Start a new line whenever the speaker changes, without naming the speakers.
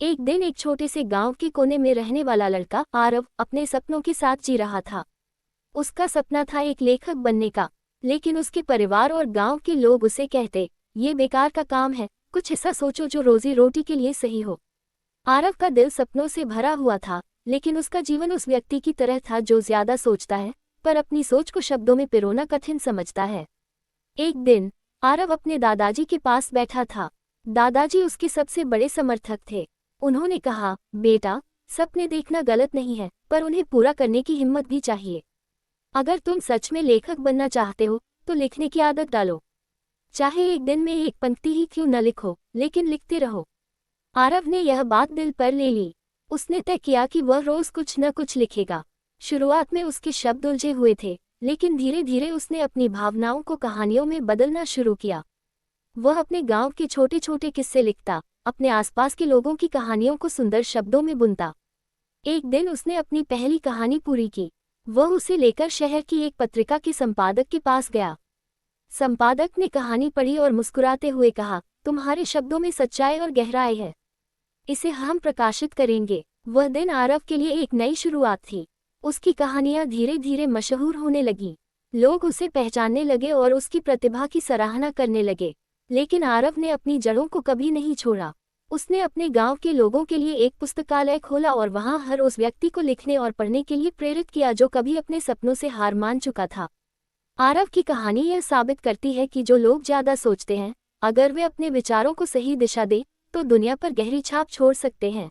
एक दिन एक छोटे से गांव के कोने में रहने वाला लड़का आरव अपने सपनों के साथ जी रहा था। उसका सपना था एक लेखक बनने का, लेकिन उसके परिवार और गांव के लोग उसे कहते, ये बेकार का काम है, कुछ ऐसा सोचो जो रोजी रोटी के लिए सही हो। आरव का दिल सपनों से भरा हुआ था, लेकिन उसका जीवन उस व्यक्ति की तरह था जो ज्यादा सोचता है पर अपनी सोच को शब्दों में पिरोना कठिन समझता है। एक दिन आरव अपने दादाजी के पास बैठा था। दादाजी उसके सबसे बड़े समर्थक थे। उन्होंने कहा, बेटा, सपने देखना गलत नहीं है, पर उन्हें पूरा करने की हिम्मत भी चाहिए। अगर तुम सच में लेखक बनना चाहते हो तो लिखने की आदत डालो। चाहे एक दिन में एक पंक्ति ही क्यों न लिखो, लेकिन लिखते रहो। आरव ने यह बात दिल पर ले ली। उसने तय किया कि वह रोज कुछ न कुछ लिखेगा। शुरुआत में उसके शब्द उलझे हुए थे, लेकिन धीरे धीरे उसने अपनी भावनाओं को कहानियों में बदलना शुरू किया। वह अपने गांव के छोटे छोटे किस्से लिखता, अपने आसपास के लोगों की कहानियों को सुंदर शब्दों में बुनता। एक दिन उसने अपनी पहली कहानी पूरी की। वह उसे लेकर शहर की एक पत्रिका के संपादक के पास गया। संपादक ने कहानी पढ़ी और मुस्कुराते हुए कहा, तुम्हारे शब्दों में सच्चाई और गहराई है, इसे हम प्रकाशित करेंगे। वह दिन आरव के लिए एक नई शुरुआत थी। उसकी कहानियां धीरे धीरे मशहूर होने लगीं। लोग उसे पहचानने लगे और उसकी प्रतिभा की सराहना करने लगे। लेकिन आरव ने अपनी जड़ों को कभी नहीं छोड़ा। उसने अपने गांव के लोगों के लिए एक पुस्तकालय खोला और वहां हर उस व्यक्ति को लिखने और पढ़ने के लिए प्रेरित किया जो कभी अपने सपनों से हार मान चुका था। आरव की कहानी यह साबित करती है कि जो लोग ज्यादा सोचते हैं, अगर वे अपने विचारों को सही दिशा दें, तो दुनिया पर गहरी छाप छोड़ सकते हैं।